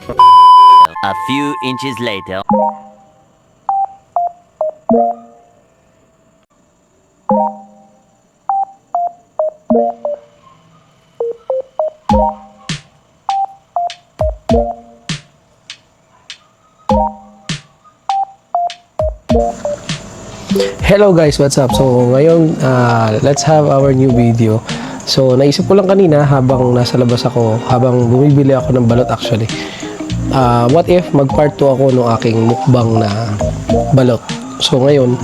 A few inches later. Hello guys, what's up? So ngayon, let's have our new video. So naisip ko lang kanina habang nasa labas ako, habang bumibili ako ng balot actually. What if mag part 2 ako ng aking mukbang na balot? So ngayon,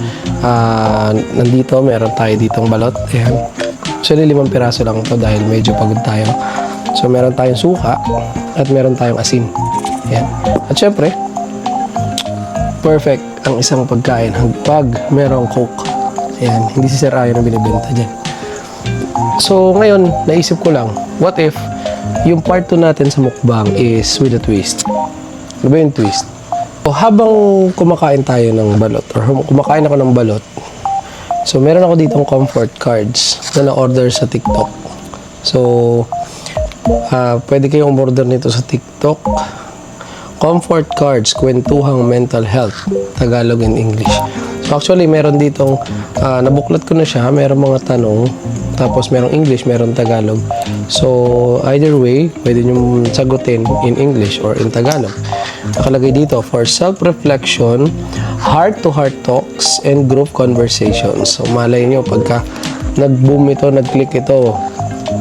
nandito, meron tayo ditong balot. Ayan. Actually 5 piraso lang to dahil medyo pagod tayo. So meron tayong suka at meron tayong asin. Ayan. At syempre, perfect ang isang pagkain pag merong Coke. Ayan, hindi si Sir Ayon ang binibenta dyan. So, ngayon, naisip ko lang, what if yung part 2 natin sa mukbang is with a twist? Ano ba yung twist? So, habang kumakain tayo ng balot, or kumakain ako ng balot, so, meron ako ditong comfort cards na na-order sa TikTok. So, pwede kayong umorder nito sa TikTok. Comfort cards, kwentuhang mental health, Tagalog and English. So actually, meron ditong, nabuklat ko na siya, meron mga tanong, tapos merong English, meron Tagalog. So either way, pwede nyo sagutin in English or in Tagalog. Nakalagay dito, for self-reflection, heart-to-heart talks, and group conversations. So malay nyo, pagka nag-boom ito, nag-click ito,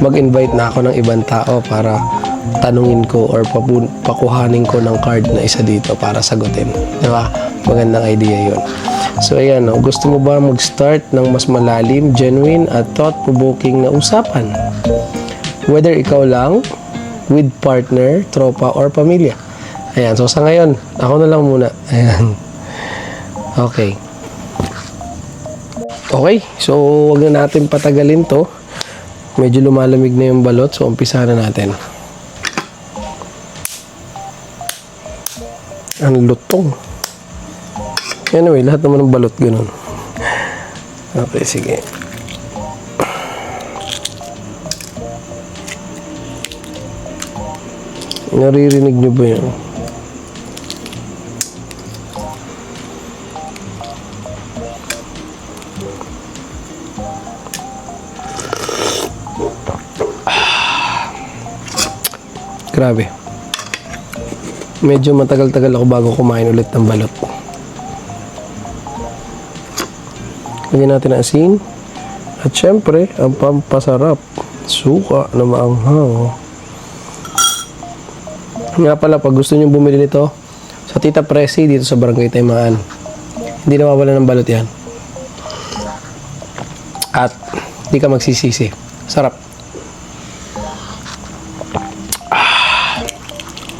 mag-invite na ako ng ibang tao para tanungin ko or pakuhanin ko ng card na isa dito para sagutin. Diba? Magandang idea yun. So, ayan. No? Gusto mo ba mag-start ng mas malalim, genuine, at thought-provoking na usapan? Whether ikaw lang, with partner, tropa, or pamilya. Ayan. So, sa ngayon, ako na lang muna. Ayan. Okay. Okay. So, wag na natin patagalin to. Medyo lumalamig na yung balot. So, umpisa na natin. Ang lutong. Anyway, lahat naman ng balot ganun. Okay, sige. Naririnig nyo ba yun? Grabe. Medyo matagal-tagal ako bago kumain ulit ng balot. Lagyan natin ang asin. At syempre, ang pampasarap. Suka na maanghang. Nga pala, pag gusto nyo bumili nito, sa Tita Presi dito sa Barangay Taymaan. Hindi nawawala ng balot yan. At hindi ka magsisisi. Sarap.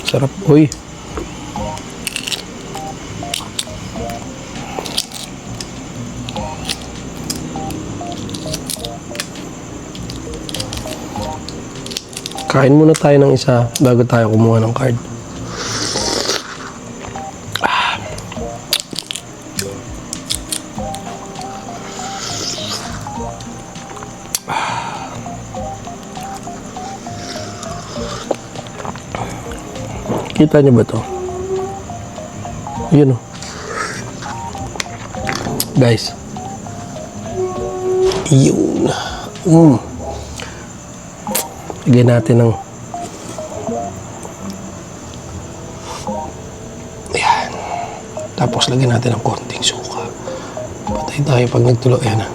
Sarap. Uy. Kain muna tayo ng isa bago tayo kumuha ng card. Kita niyo ba to? Yun o. Guys. Yun. Lagyan natin ng ayan. Tapos lagyan natin ng konting suka. Patay tayo pag nagtulo. Ayan na.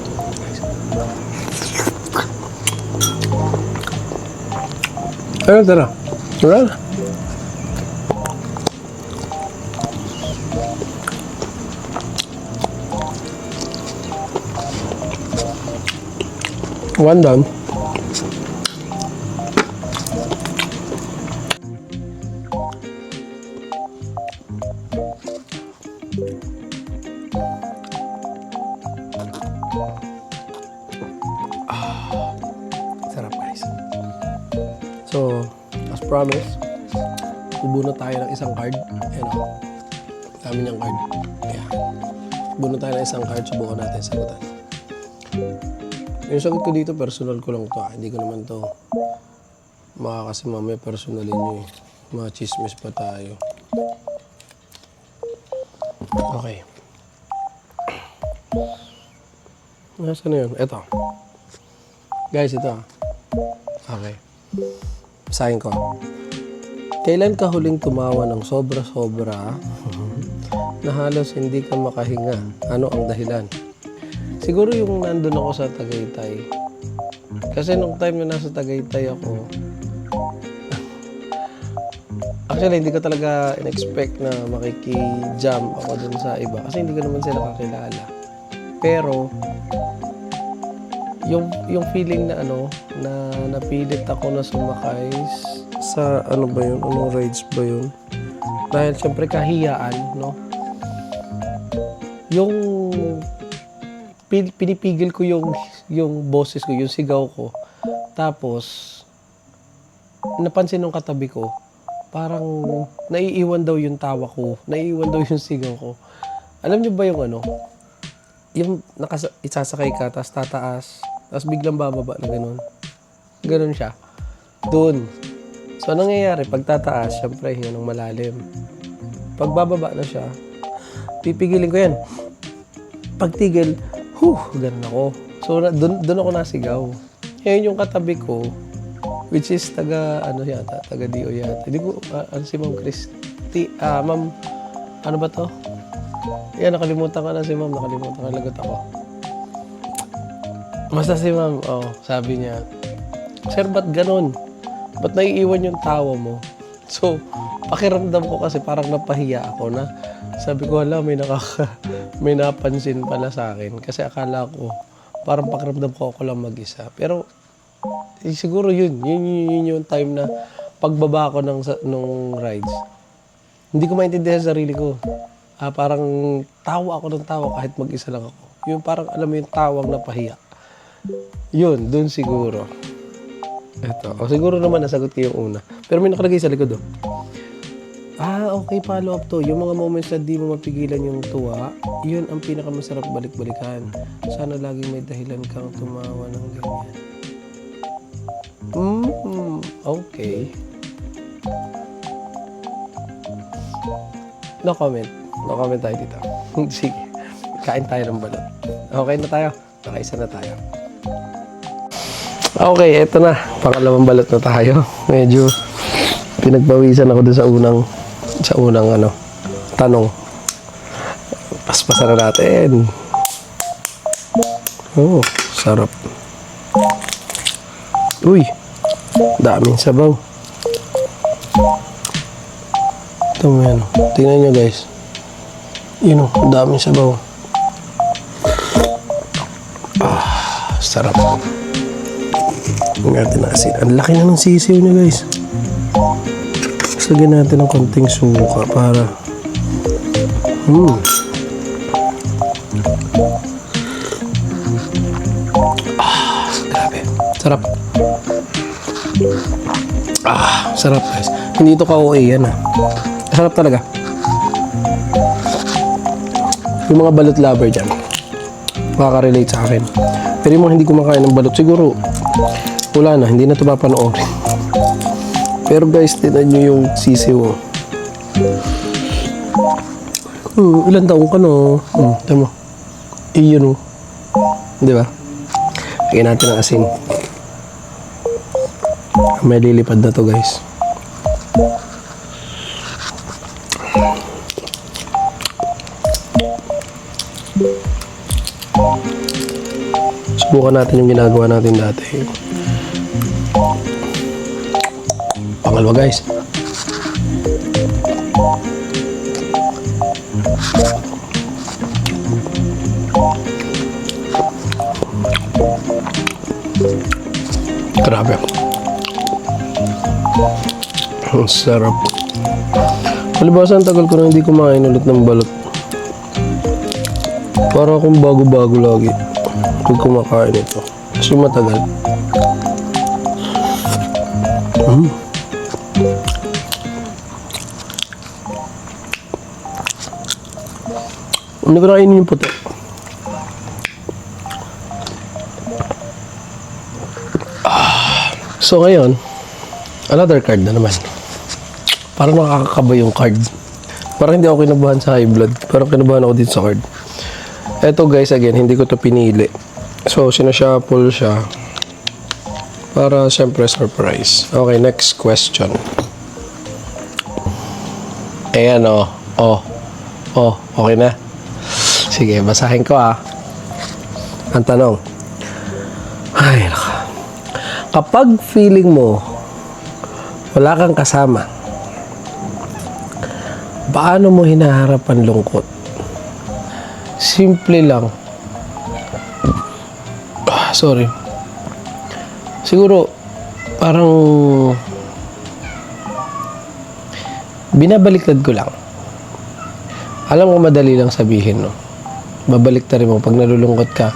Ayan, tara. Tara na. One down. Sarap guys. So, as promised, bubuno tayo ng isang card. Ayan o. Dami niyang card. Ayan. Bubuno tayo ng isang card. Subukan natin sagutan. Yung sagot ko dito, personal ko lang to. Hindi ko naman to kasi mamaya personalin nyo eh. Mga chismis pa tayo. Okay. Nasaan na yun? Ito. Guys, ito. Okay. Basahin ko. Kailan ka huling tumawa ng sobra-sobra na halos hindi ka makahinga? Ano ang dahilan? Siguro yung nandun ako sa Tagaytay. Kasi nung time na nasa Tagaytay ako, actually, hindi ko talaga in-expect na makiki-jam ako dun sa iba. Kasi hindi ko naman sila kakilala. Pero, yung feeling na na napilit ako na sumakay sa, ano ba yun? Anong rides ba yun? Dahil syempre kahiyaan, no? Yung pinipigil ko yung boses ko, yung sigaw ko. Tapos, napansin ng katabi ko, parang naiiwan daw yung tawa ko, naiiwan daw yung sigaw ko. Alam niyo ba yung yung isasakay ka, tapos tataas, tapos biglang bababa na ganun. Ganun siya. Doon. So, anong nangyayari? Pag tataas, syempre, yun ang malalim. Pag bababa na siya, pipigilin ko yan. Pag tigil, ganun ako. So, doon ako nasigaw. Ngayon yung katabi ko, which is taga DO yata. Hindi ko, si Ma'am Christy, Ma'am, ano ba to? Yan, nakalimutan ka na si Ma'am, lagot ako. Basta si Ma'am, sabi niya, Sir, ba't ganun? Ba't naiiwan yung tawa mo? So, pakiramdam ko kasi parang napahiya ako na, sabi ko, hala, may napansin pala sa akin. Kasi akala ko, parang pakiramdam ko ako lang mag-isa. Pero, siguro yun yung time na pagbaba ko nung rides. Hindi ko maintindihan sa sarili ko. Parang tawa ako ng tawa kahit mag-isa lang ako. Yung parang alam mo yung tawang napahiya. Yun, dun siguro. Eto. Siguro naman nasagot ko yung una. Pero may nakalagay sa likod okay, follow up to. Yung mga moments na di mo mapigilan yung tuwa, yun ang pinakamasarap balik-balikan. Sana laging may dahilan kang tumawa ng ganyan. Okay. No comment. No comment tayo dito. Sige. Kain tayo ng balot. Okay na tayo. Nakaisa na tayo. Okay, eto na. Pangalawang balot na tayo. Medyo pinagbawisan ako doon sa unang tanong. Paspasan na natin. Sarap. Uy, daming sabaw. Ito mo yan. Tingnan nyo guys. Yun daming sabaw. Sarap. Ang natin na asin. Ang laki na ng sisiw nyo guys. Lagyan natin ng konting suka para grabe. Sarap. Sarap guys. Hindi ito ka-OA yan Sarap talaga. Yung mga balot lover dyan, makaka-relate sa akin. Pero yung mga hindi kumakain ng balot, siguro, wala na, hindi na ito mapanoorin. Pero guys, tinan nyo yung sisiw. Ilan taong ka no? Tama. Iyon Di ba? Lagyan natin ang asin. May lilipad na to guys. Subukan natin yung ginagawa natin dati. Pangalawa guys. Grabe. Ang sarap. Palibasa, tagal ko na hindi kumain ulit ng balot. Para akong bago-bago lagi pag kumakain ito. Kasi matagal. Hindi ko nakainin yung puti. So ngayon, another card na naman. Parang nakakakaba yung card. Parang hindi ako kinabahan sa high blood. Parang kinabahan ako dito sa card. Eto guys, again, hindi ko to pinili. So, sinashuffle siya. Para syempre surprise. Okay, next question. Ayan oh. Okay na. Sige, basahin ko Ang tanong. Ay, naka. Kapag feeling mo wala kang kasama, paano mo hinaharap ang lungkot? Simple lang. Sorry. Siguro, parang binabaliktad ko lang. Alam ko madali lang sabihin, no? Babaliktarin mo pag nalulungkot ka.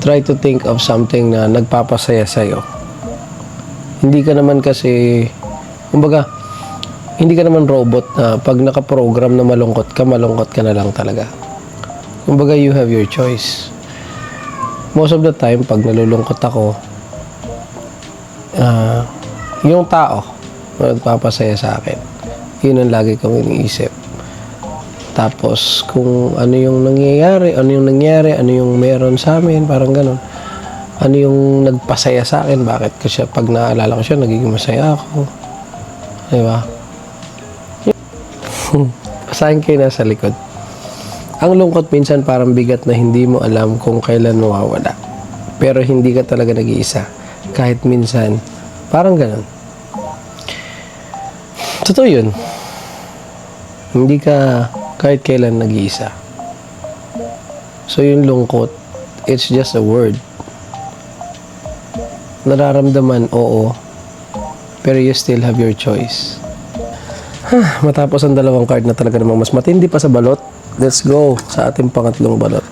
Try to think of something na nagpapasaya sa'yo. Hindi ka naman kasi, kumbaga, hindi ka naman robot na pag nakaprogram na malungkot ka na lang talaga. Kumbaga, you have your choice. Most of the time, pag nalulungkot ako, yung tao na nagpapasaya sa akin, yun ang lagi kong iniisip. Tapos, kung ano yung nangyayari, ano yung meron sa amin, parang ganun. Ano yung nagpasaya sa akin, bakit ko siya, pag naalala ko siya, nagiging masaya ako. Diba? Basahin kayo nasa likod. Ang lungkot minsan parang bigat na hindi mo alam kung kailan mawawala. Pero hindi ka talaga nag-iisa. Kahit minsan, parang ganun. Totoo yun. Hindi ka kahit kailan nag-iisa. So yung lungkot, it's just a word. Nararamdaman, oo. Pero you still have your choice. Matapos ang dalawang card na talaga namang mas matindi pa sa balot, let's go sa ating pangatlong balot.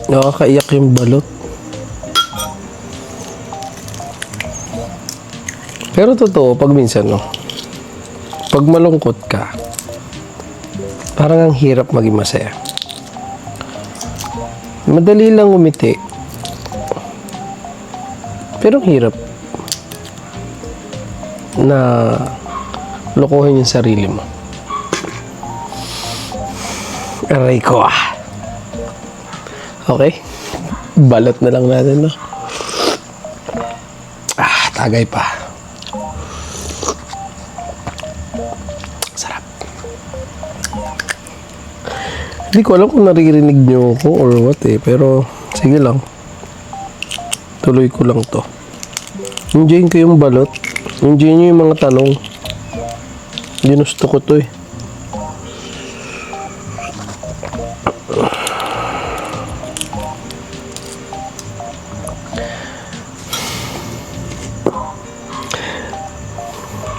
Nakakaiyak yung balot. Pero totoo, pag minsan, no? Pag malungkot ka, parang ang hirap maging masaya. Madali lang umiti. Pero ang hirap na lokohin yung sarili mo. Aray ko Okay? Balot na lang natin, no? Tagay pa. Sarap. Hindi ko alam kung naririnig nyo ako or what pero sige lang. Tuloy ko lang to. Enjoyin ko yung balot. Enjoyin nyo yung mga tanong. Ginusto ko to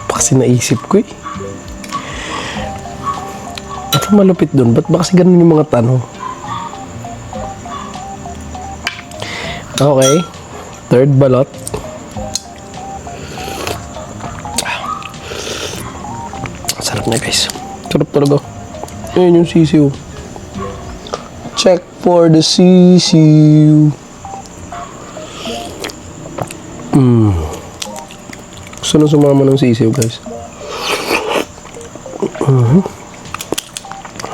Kasi naisip ko Ito malupit dun. Ba't ba kasi ganun yung mga tanong? Okay. Third balot. Sarap na guys. Sarap talaga. Ayun yung sisiw. Check for the sisiw. Gusto na sumama ng sisiw guys.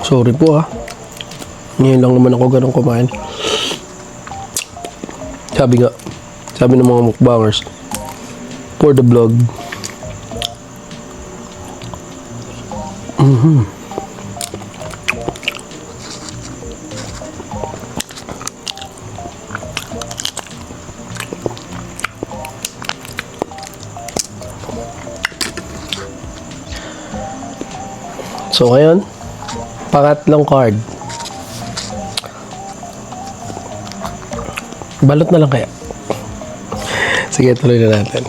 Sorry po Ngayon lang naman ako ganun kumain. Sabi ng mga mukbangers, for the vlog. So ngayon, pangatlong card. Balot na lang kaya. Sige, tuloy na natin.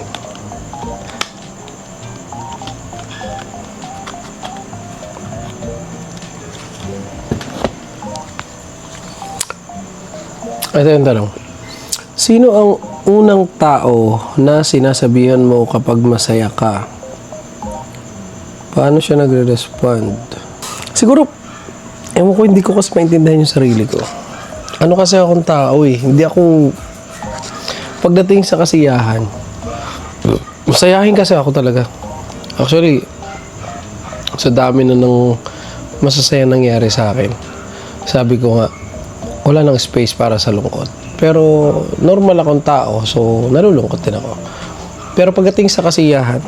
Ito yung tanong. Sino ang unang tao na sinasabihan mo kapag masaya ka? Paano siya nagre-respond? Siguro, ewan ko, hindi ko kasi maintindihan yung sarili ko. Ano kasi akong tao Hindi ako, pagdating sa kasiyahan, Masayahin kasi ako talaga. Actually, sa dami na ng masasaya nangyari sa akin, sabi ko nga, wala nang space para sa lungkot. Pero normal akong tao, so nalulungkot din ako. Pero pagdating sa kasiyahan,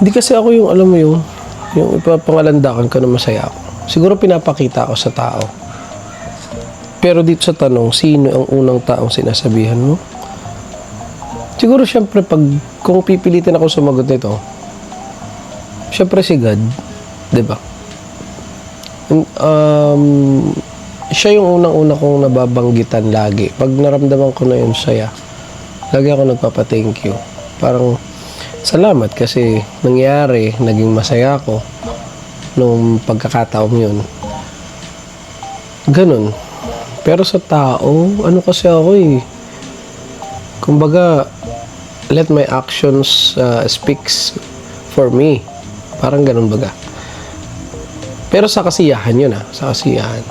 hindi kasi ako yung, alam mo yung ipapangalandakan ko na masaya ako. Siguro pinapakita ako sa tao. Pero dito sa tanong, sino ang unang taong sinasabihan mo? Siguro syempre kung pipilitin ako sumagot nito, syempre si God, 'di ba? Siya yung unang-una kong nababanggitan lagi. Pag naramdaman ko na yung saya, lagi ako nagpapa-thank you. Parang salamat kasi nangyari, naging masaya ako nung pagkakataong yun. Ganun. Pero sa tao, ano kasi ako kumbaga, let my actions speaks for me. Parang ganun baga. Pero sa kasiyahan yun sa kasiyahan.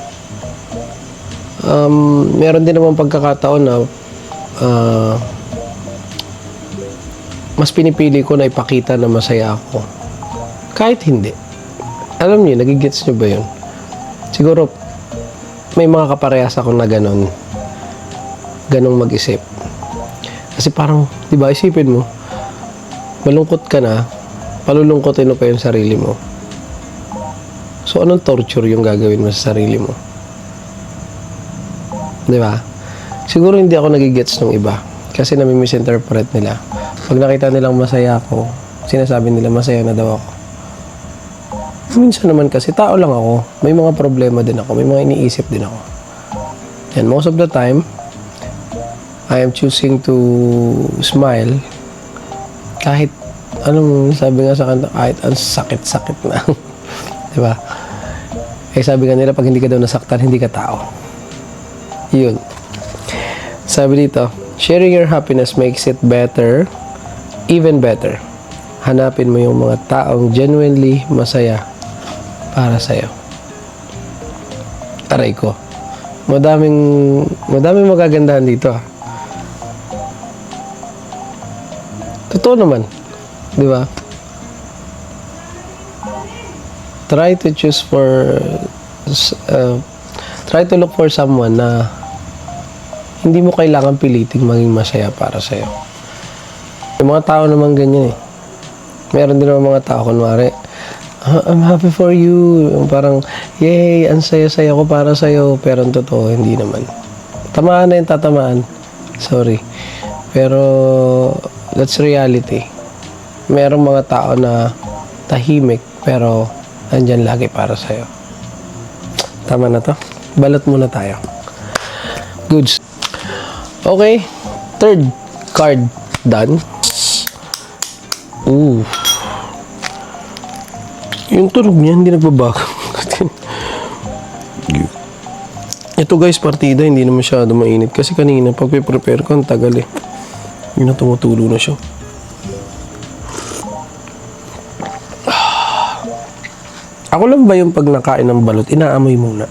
Meron din naman pagkakataon na mas pinipili ko na ipakita na masaya ako. Kahit hindi. Alam niyo, nagigets niyo ba yun? Siguro, may mga kaparehas ako na ganun mag-isip. Kasi parang, di ba, isipin mo, malungkot ka na, palulungkotin mo pa yung sarili mo. So, anong torture yung gagawin mo sa sarili mo? Di ba? Siguro hindi ako nagigets ng iba. Kasi nami-misinterpret nila. Pag nakita nilang masaya ako, sinasabi nila masaya na daw ako. Minsan naman kasi, tao lang ako. May mga problema din ako. May mga iniisip din ako. And most of the time, I am choosing to smile kahit, sabi nga sa kanta, kahit ang sakit-sakit na. Diba? Sabi nga nila, pag hindi ka daw nasaktan, hindi ka tao. Yun. Sabi dito, sharing your happiness makes it better, even better. Hanapin mo yung mga taong genuinely masaya para sa'yo. Aray ko. Madaming magagandahan dito Totoo naman. Di ba? Try to look for someone na hindi mo kailangan piliting maging masaya para sa'yo. Yung mga tao naman ganyan Meron din naman mga tao, kunwari, I'm happy for you. Parang, yay, ang saya-saya ko para sa'yo. Pero ang totoo, hindi naman. Tamaan na yung tatamaan. Sorry. Pero, that's reality. Merong mga tao na tahimik, pero andyan lagi para sa'yo. Tama na to. Balot muna tayo. Goods. Okay. Third card done. Ooh. Yung tunog niya, hindi nagbabago. Ito guys, partida, hindi na masyado mainit. Kasi kanina, pag prepare ko, ang tagal Yun na, tumutulo na siya. Ako lang ba yung pag nakain ng balot, inaamoy muna?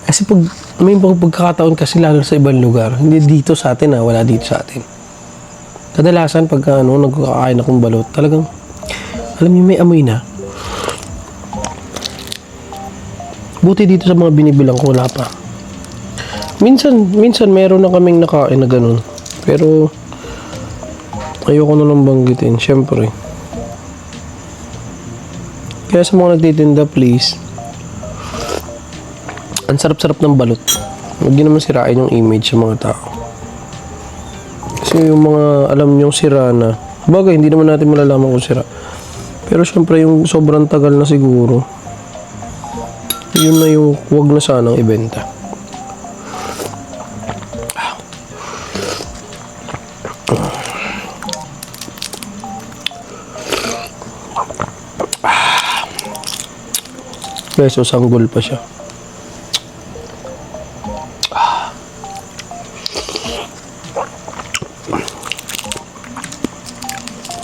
Kasi pag may pagkakataon kasi lalo sa ibang lugar, hindi dito sa atin wala dito sa atin. Kadalasan pagka nagkakain akong balot, talagang alam niyo may amoy na. Buti dito sa mga binibilang ko wala pa. Minsan meron na kaming nakain na ganun. Pero ayoko na lang banggitin, syempre. Kaya sa mga nagtitinda, please, ang sarap-sarap ng balot. Huwag niyo naman sirain yung image sa mga tao. Kasi yung mga alam niyong sira na, bagay, hindi naman natin malalaman kung sira. Pero syempre yung sobrang tagal na siguro, yun na yung huwag na sanang ibenta. Guys, so sanggol pa siya.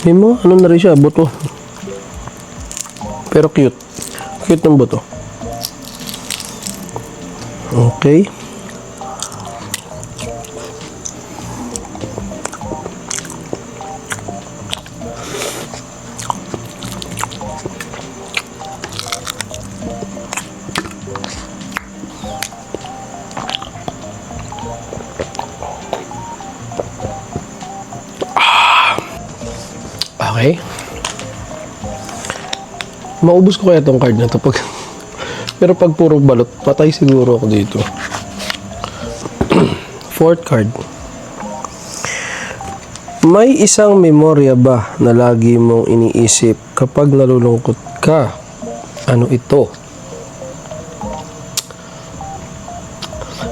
Hindi mo, ano na rin siya, buto. Pero cute. Cute ng buto. Okay. Okay. Maubos ko kaya tong card na to pag pero pag puro balot, patay siguro ako dito. Fourth card. May isang memorya ba na lagi mong iniisip kapag nalulungkot ka? Ano ito?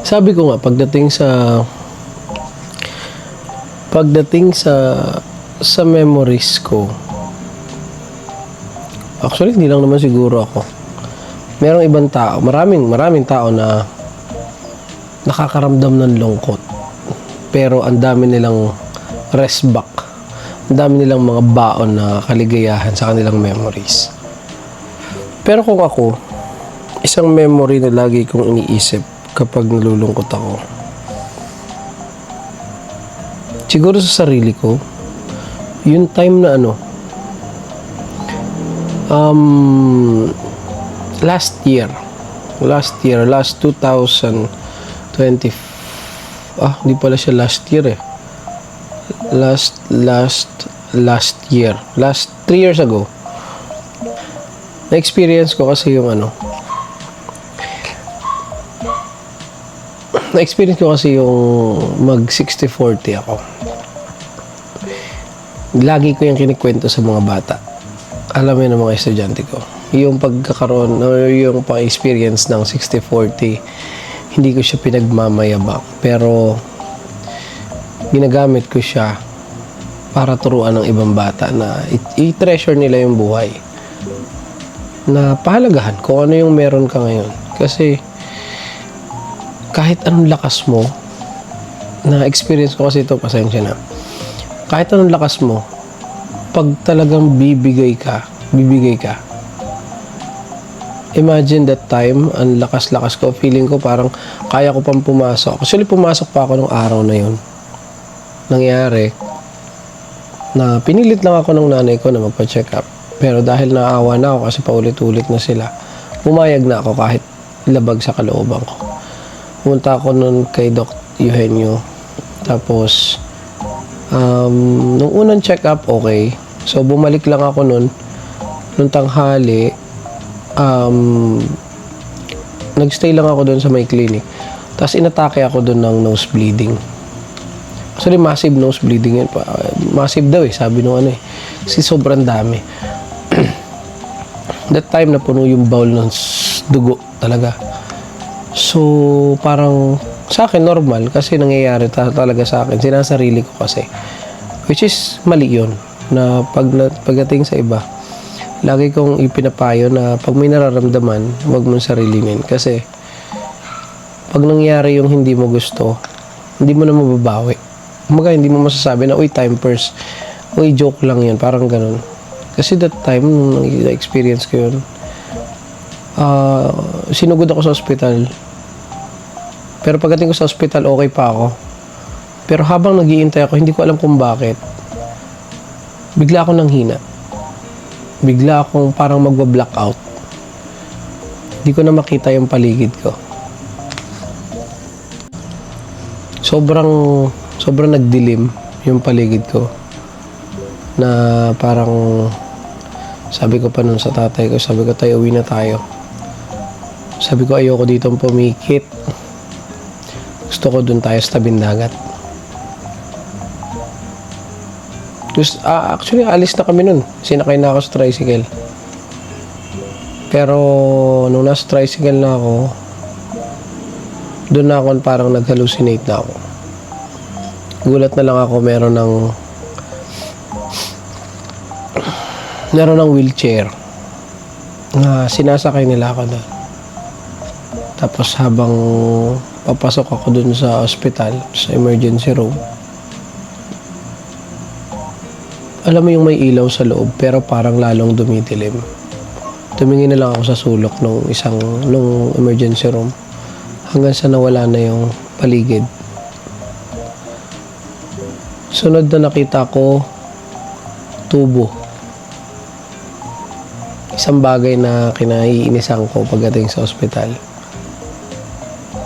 Sabi ko nga, pagdating sa memories ko, actually, hindi lang naman siguro ako. Merong ibang tao, maraming tao na nakakaramdam ng lungkot. Pero ang dami nilang rest back. Ang dami nilang mga baon na kaligayahan sa kanilang memories. Pero kung ako, isang memory na lagi kong iniisip kapag nalulungkot ako, siguro sa sarili ko, yung time na last 2020, hindi pala siya last year eh. Last year. Last 3 years ago. Na-experience ko kasi yung mag 60-40 ako. Lagi ko yung kinikwento sa mga bata. Alam mo yun ng mga estudyante ko. Yung pagkakaroon o yung pang-experience ng 60-40, hindi ko siya pinagmamayabang. Pero, ginagamit ko siya para turuan ng ibang bata na i-treasure nila yung buhay. Na pahalagahan kung ano yung meron ka ngayon. Kasi, kahit anong lakas mo, na-experience ko kasi ito, pasensya na. Kahit anong lakas mo, pag talagang bibigay ka, imagine that time, ang lakas-lakas ko, feeling ko parang kaya ko pang pumasok. Actually, pumasok pa ako nung araw na yun. Nangyari, na pinilit lang ako ng nanay ko na magpa-check up. Pero dahil naawa na ako kasi paulit-ulit na sila, pumayag na ako kahit labag sa kalooban ko. Pumunta ako nun kay Doc Eugenio. Tapos, nung unang check up, okay. So, bumalik lang ako nun. Nung tanghali, nagstay lang ako doon sa may clinic. Tapos inatake ako doon ng nose bleeding. Actually, massive nose bleeding yan. Massive daw sabi nung kasi sobrang dami. That time na puno yung bowl ng dugo talaga. So, parang sa akin normal kasi nangyayari talaga sa akin. Sinasarili ko kasi. Which is mali yun. Na pagdating sa iba, lagi kong ipinapayo na pag may nararamdaman, huwag mong sarilinin. Kasi, pag nangyari yung hindi mo gusto, hindi mo na mababawi. Kumbaga, hindi mo masasabi na, uy, time first. Uy, joke lang yun. Parang ganun. Kasi that time, nung experience ko yun, sinugod ako sa ospital. Pero pagdating ko sa ospital, okay pa ako. Pero habang nag-iintay ako, hindi ko alam kung bakit. Bigla ako nanghina. Bigla akong parang magwa-blackout. Hindi ko na makita yung paligid ko. Sobrang nagdilim yung paligid ko. Na parang sabi ko pa nun sa tatay ko, sabi ko, tayo, uwi na tayo. Sabi ko, ayoko ditong pumikit. Gusto ko dun tayo sa tabing dagat. Actually, alis na kami nun. Sinakay na ako sa tricycle. Pero, nung nasa tricycle na ako, doon na ako parang nag-hallucinate na ako. Gulat na lang ako, meron ng wheelchair na sinasakay nila ako doon. Tapos habang papasok ako doon sa ospital, sa emergency room, alam mo yung may ilaw sa loob pero parang lalong dumidilim. Tumingin na lang ako sa sulok nung emergency room hanggang sa nawala na yung paligid. Sunod na nakita ko, tubo. Isang bagay na kinaiinisan ko pagdating sa ospital.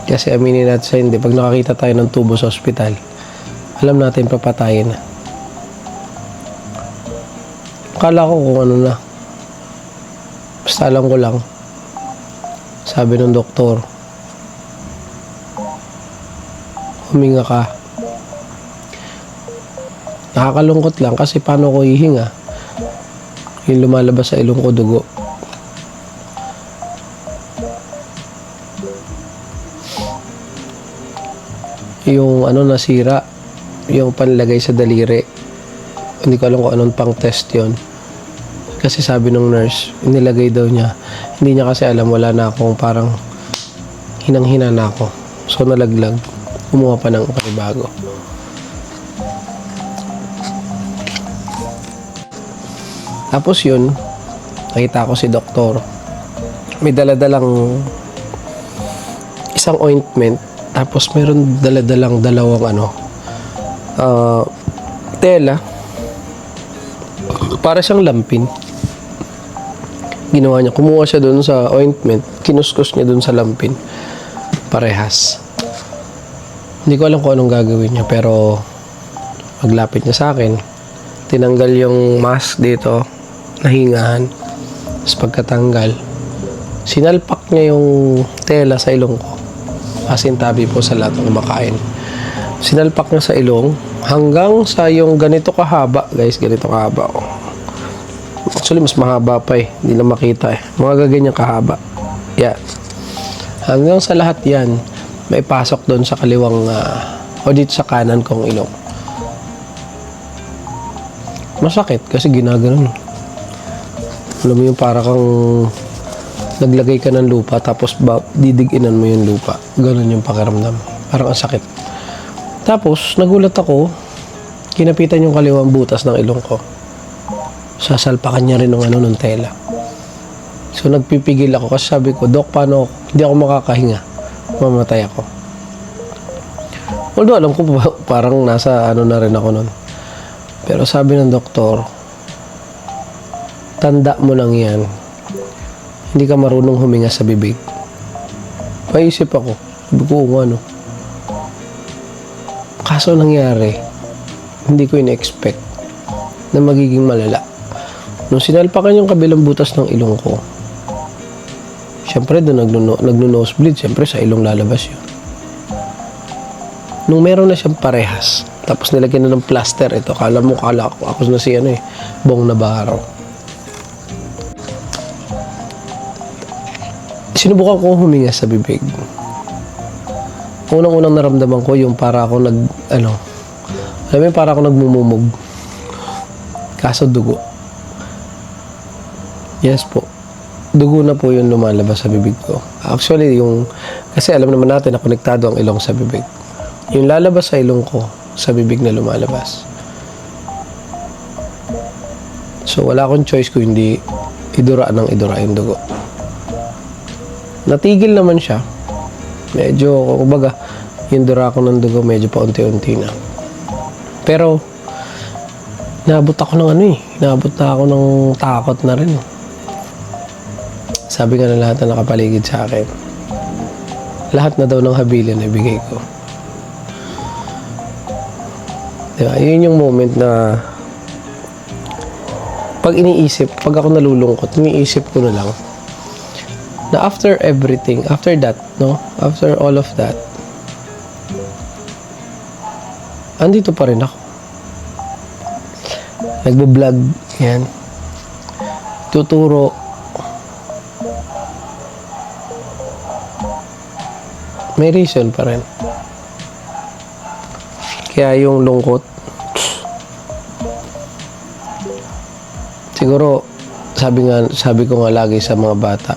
Kasi aminin natin sa hindi, pag nakakita tayo ng tubo sa ospital, alam natin papatayin na. Akala ko kung ano na. Basta alam ko lang. Sabi ng doktor, huminga ka. Nakakalungkot lang kasi paano ko hihinga? Yung lumalabas sa ilong ko dugo. Yung ano nasira, yung panlagay sa daliri. Hindi ko alam kung anong pang test yon. Kasi sabi ng nurse, inilagay daw niya. Hindi niya kasi alam, wala na akong parang hinang-hina na ako. So nalaglag. Kumuha pa ng panibago. Tapos yun, nakita ko si doktor. May daladalang isang ointment. Tapos meron daladalang dalawang tela. Para siyang lampin. Ginawa niya, kumuha siya doon sa ointment, kinuskus niya doon sa lampin. Parehas. Hindi ko alam kung anong gagawin niya, pero paglapit niya sa akin, tinanggal yung mask dito, nahingahan. Tapos pagkatanggal, sinalpak niya yung tela sa ilong ko. Asintabi po sa lahat ng kumakain. Sinalpak niya sa ilong hanggang sa yung ganito kahaba, guys, ganito kahaba. Actually, mas mahaba pa eh. Hindi na makita eh. Mga gaganyan kahaba. Yan. Hanggang sa lahat yan, may pasok doon sa kaliwang o dito sa kanan kong ilong. Masakit kasi ginaganon. Alam mo yung para kang naglagay ka ng lupa tapos didiginan mo yung lupa. Ganon yung pakiramdam. Parang ang sakit. Tapos, nagulat ako, kinapitan yung kaliwang butas ng ilong ko. Sasalpakan niya rin ng tela. So, nagpipigil ako kasi sabi ko, Dok, paano ako? Hindi ako makakahinga. Mamatay ako. Although, alam ko parang nasa na rin ako nun. Pero sabi ng doktor, tanda mo lang yan. Hindi ka marunong huminga sa bibig. Paisip ako. Sabi ko, Kaso nangyari, hindi ko in-expect na magiging malala. Nung sinalpakan yung kabilang butas ng ilong ko, syempre doon nagno-nosebleed, syempre sa ilong lalabas yun. Nung meron na siyang parehas, tapos nilagyan na ng plaster ito, kala ko ako na si Bong Navarro. Sinubukan ko huminga sa bibig. Unang-unang naramdaman ko yung para ako para ako nagmumumog. Kaso dugo. Yes po. Dugo na po yung lumalabas sa bibig ko. Actually, kasi alam naman natin na konektado ang ilong sa bibig. Yung lalabas sa ilong ko, sa bibig na lumalabas. So, wala akong choice kung hindi idura yung dugo. Natigil naman siya. Medyo, kumbaga, yung dura ko ng dugo medyo paunti-unti na. Pero, naabot ako ng naabot na ako ng takot na rin. Sabi nga ng lahat na nakapaligid sa akin, lahat na daw ng habilin na ibigay ko. Diba? Yun yung moment na pag ako nalulungkot, iniisip ko na lang na after everything, after all of that, andito pa rin ako. Nagbo-vlog, yan. Tuturo. May reason pa rin. Kaya yung lungkot, siguro, sabi ko nga lagi sa mga bata,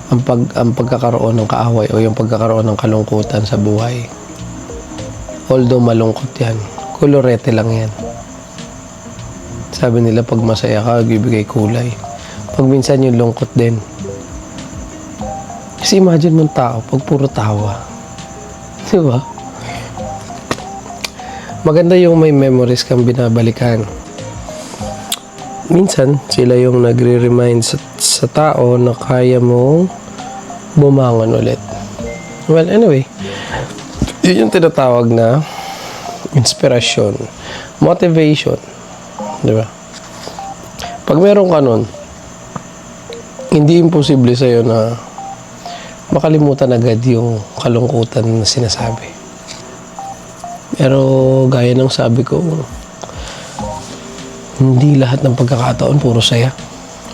ang pagkakaroon ng kaaway o yung pagkakaroon ng kalungkutan sa buhay, although malungkot yan, kolorete lang yan. Sabi nila pag masaya ka, bibigay kulay. Pag minsan yung lungkot din. Kasi imagine mong tao, pag puro tawa. Diba? Maganda yung may memories kang binabalikan. Minsan, sila yung nagre-remind sa tao na kaya mong bumangon ulit. Well, anyway, yun yung tinatawag na inspirasyon, motivation. Diba? Pag meron ka nun, hindi imposible sa'yo na makalimutan agad yung kalungkutan na sinasabi. Pero gaya ng sabi ko, hindi lahat ng pagkakataon puro saya.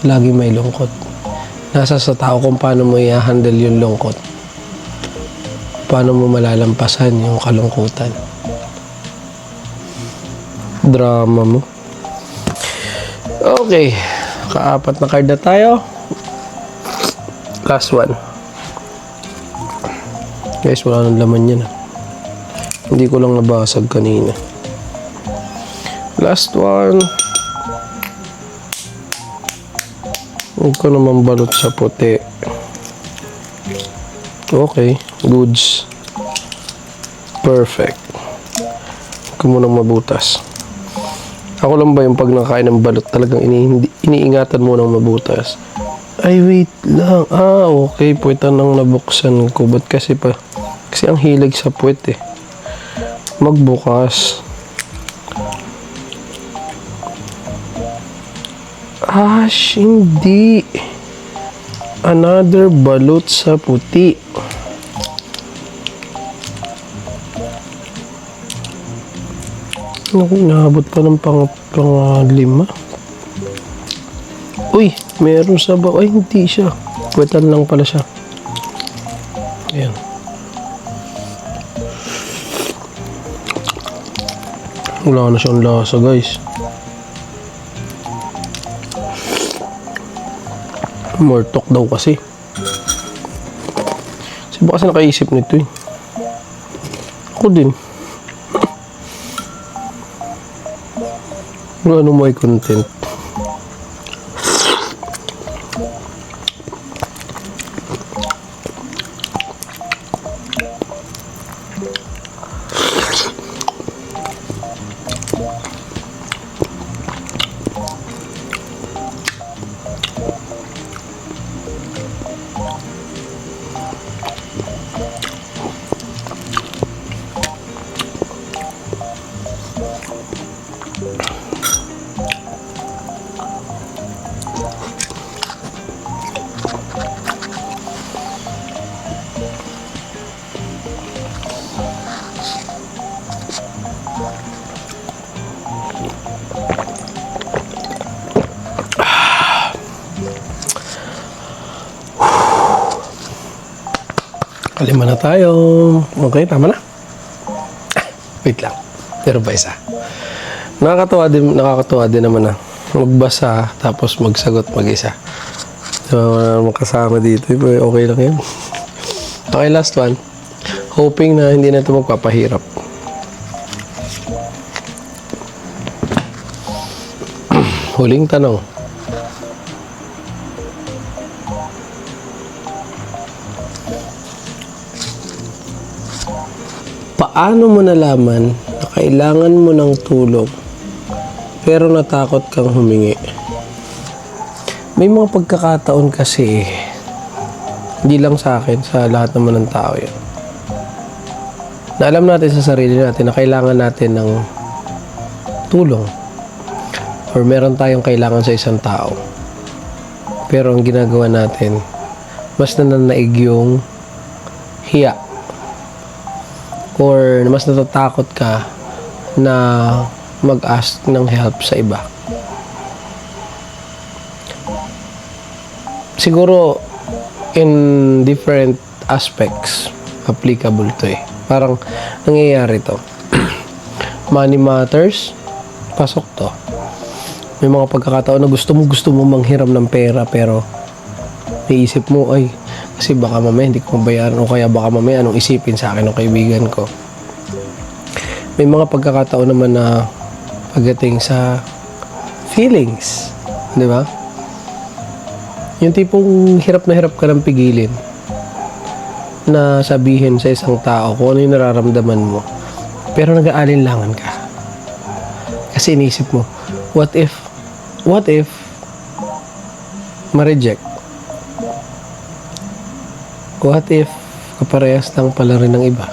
Lagi may lungkot. Nasa sa tao kung paano mo i-handle yung lungkot. Paano mo malalampasan yung kalungkutan. Drama mo. Okay. Kaapat na card na tayo. Last one. Guys, wala nang laman yan. Hindi ko lang nabasag kanina. Last one. Huwag ko naman balot sa puti. Okay. Goods. Perfect. Huwag ko munang mabutas. Ako lang ba yung pag nakain ng balot talagang iniingatan mo ng mabutas? Ay, wait lang. Okay. Puwetan nang nabuksan ko. Ba't kasi pa? Kasi ang hilig sa puwet eh. Magbukas. Hindi. Another balot sa puti. Naku, naabot pa ng pang-lima. Uy, meron sa Ay, hindi siya. Puwetan lang pala siya. Ayan. Wala na siyang lasa, guys. More talk daw kasi. Kasi ba kasi nakaisip nito eh. Ako din. Ano may content. Lima na tayo. Okay, tama na. Wait lang. Pero ba isa? Nakakatuwa din naman na magbasa tapos magsagot mag-isa. So, makasama dito. Okay lang yan. Okay, last one. Hoping na hindi na ito magpapahirap. Huling tanong. Paano mo nalaman na kailangan mo ng tulong pero natakot kang humingi? May mga pagkakataon kasi hindi lang sa akin, sa lahat naman ng tao yan. Na alam natin sa sarili natin na kailangan natin ng tulong or meron tayong kailangan sa isang tao. Pero ang ginagawa natin, mas nananaig yung hiya. Or mas natatakot ka na mag-ask ng help sa iba. Siguro, in different aspects, applicable to eh. Parang, nangyayari to. Money matters, pasok to. May mga pagkakataon na gusto mo manghiram ng pera, pero naisip mo, ay, kasi baka mamaya hindi ko mabayaran o kaya baka mamaya anong isipin sa akin ng kaibigan ko. May mga pagkakataon naman na pagdating sa feelings, di ba? Yung tipong hirap na hirap ka ng pigilin na sabihin sa isang tao kung ano yung nararamdaman mo, pero nag-aalinlangan ka. Kasi inisip mo, what if ma-reject? What if kaparehas lang pala rin ng iba?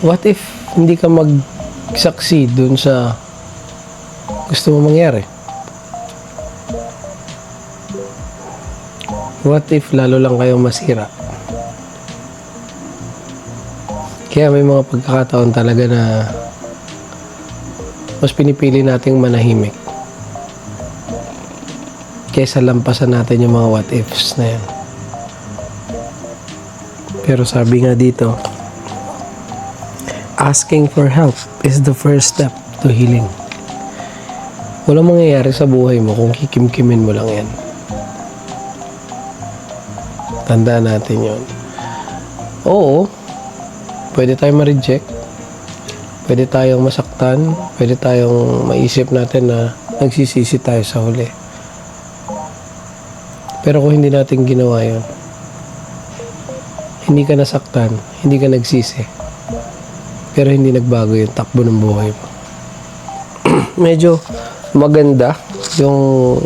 What if hindi ka mag-succeed dun sa gusto mo mangyari? What if lalo lang kayong masira? Kaya may mga pagkakataon talaga na mas pinipili nating manahimik kaysa lampasan natin yung mga what ifs na yan. Pero sabi nga dito, asking for help is the first step to healing. Walang mangyayari sa buhay mo kung kikimkimin mo lang yan. Tandaan natin yon. Oo, pwede tayong ma-reject, pwede tayong masaktan, pwede tayong maisip natin na nagsisisi tayo sa huli. Pero kung hindi natin ginawa yun, hindi ka nasaktan, hindi ka nagsisi, pero hindi nagbago yung takbo ng buhay mo. Medyo maganda yung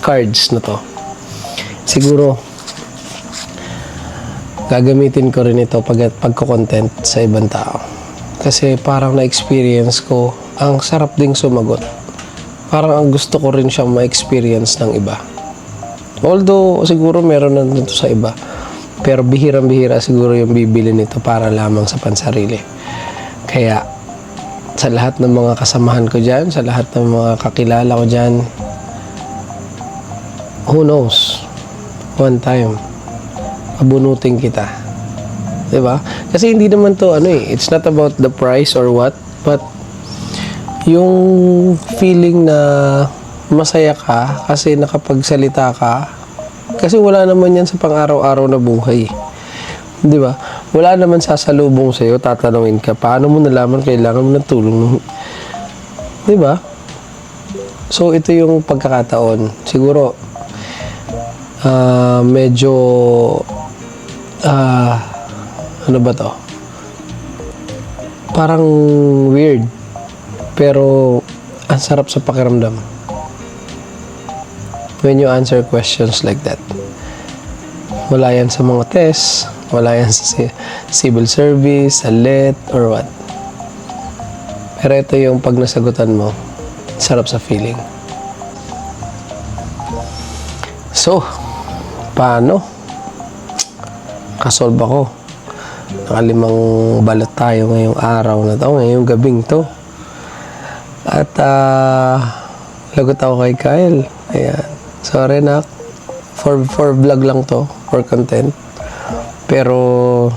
cards na to. Siguro gagamitin ko rin ito pagko-content sa ibang tao. Kasi parang na-experience ko, ang sarap ding sumagot. Parang ang gusto ko rin siyang ma-experience ng iba. Although, siguro meron na nito sa iba. Pero bihirang-bihira siguro yung bibili nito para lamang sa pansarili. Kaya, sa lahat ng mga kasamahan ko dyan, sa lahat ng mga kakilala ko dyan, who knows? One time, abunutin kita. Diba? Kasi hindi naman to it's not about the price or what, but yung feeling na masaya ka kasi nakapagsalita ka, kasi wala naman yan sa pang-araw-araw na buhay. Diba? Wala naman sasalubong sa'yo, tatanungin ka, paano mo nalaman kailangan mo ng tulong? Diba? So, ito yung pagkakataon. Siguro, medyo ano ba to? Parang weird, pero ang sarap sa pakiramdam when you answer questions like that. Wala yan sa mga tests, wala yan sa civil service, sa LET, or what. Pero ito yung pag nasagutan mo, sarap sa feeling. So, paano? Kasolve ako. Nakalimang balot tayo ngayong araw na to, ngayong gabing to. At lagot ako kay Kyle. Ayan. Sorry nak. For vlog lang to, for content. Pero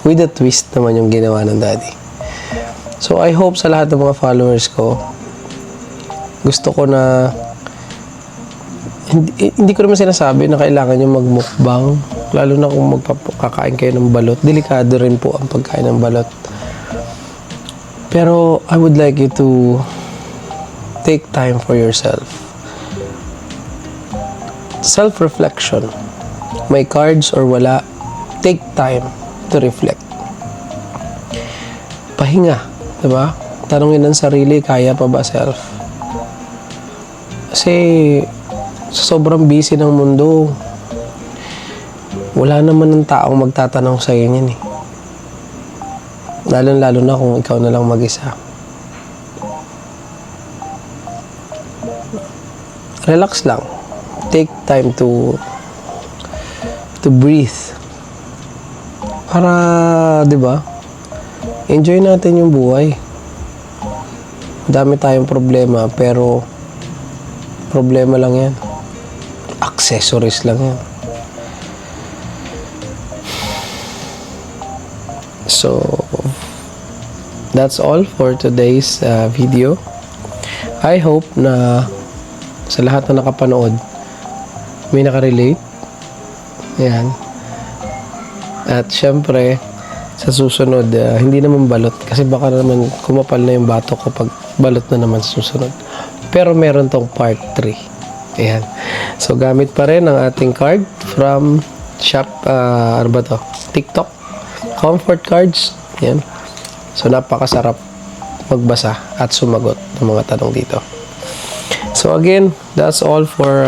with a twist naman yung ginawa ng daddy. So I hope sa lahat ng mga followers ko, gusto ko na hindi ko naman sinasabi na kailangan nyo magmukbang, lalo na kung magkakain kayo ng balot. Delikado rin po ang pagkain ng balot. Pero I would like you to take time for yourself. Self-reflection. May cards or wala, take time to reflect. Pahinga, diba? Tanungin ng sarili, kaya pa ba self? Kasi sa sobrang busy ng mundo, wala naman ng taong magtatanong sa iyo niyan eh. Lalo na kung ikaw na lang mag-isa. Relax lang. Take time to breathe. Para, di ba? Enjoy natin yung buhay. Dami tayong problema, pero problema lang yan. Accessories lang yan. So, that's all for today's video. I hope na sa lahat na nakapanood, may nakarelate. Ayan. At syempre, sa susunod, hindi naman balot. Kasi baka naman kumapal na yung bato ko pag balot na naman sa susunod. Pero meron tong part 3. Ayan. So, gamit pa rin ang ating card from shop, ano ba to? TikTok. Comfort cards. Ayan. So, napakasarap magbasa at sumagot ng mga tanong dito. So, again, that's all for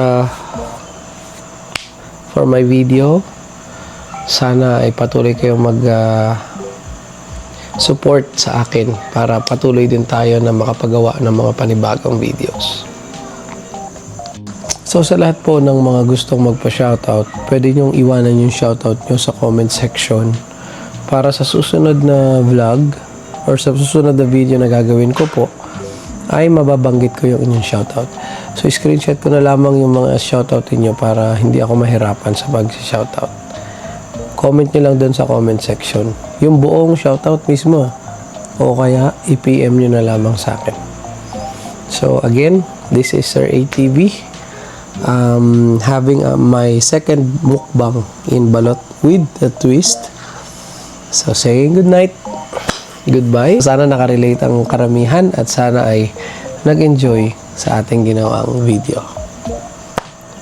my video. Sana ay patuloy kayong support sa akin para patuloy din tayo na makapagawa ng mga panibagong videos. So sa lahat po ng mga gustong magpa-shoutout, pwede nyong iwanan yung shoutout nyo sa comment section para sa susunod na vlog or sa susunod na video na gagawin ko po ay mababanggit ko yung inyong shoutout. So screenshot ko na lamang yung mga shoutout niyo para hindi ako mahirapan sa pag-shoutout. Comment nyo lang doon sa comment section yung buong shoutout mismo o kaya i-PM nyo na lamang sa akin. So again, this is Sir ATV. Having my second mukbang in Balot with a twist. So saying good night, goodbye. Sana nakarelate ang karamihan at sana ay nag-enjoy sa ating ginawang video.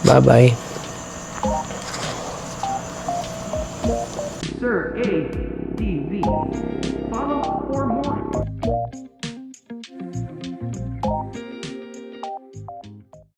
Bye bye. Sir ATV.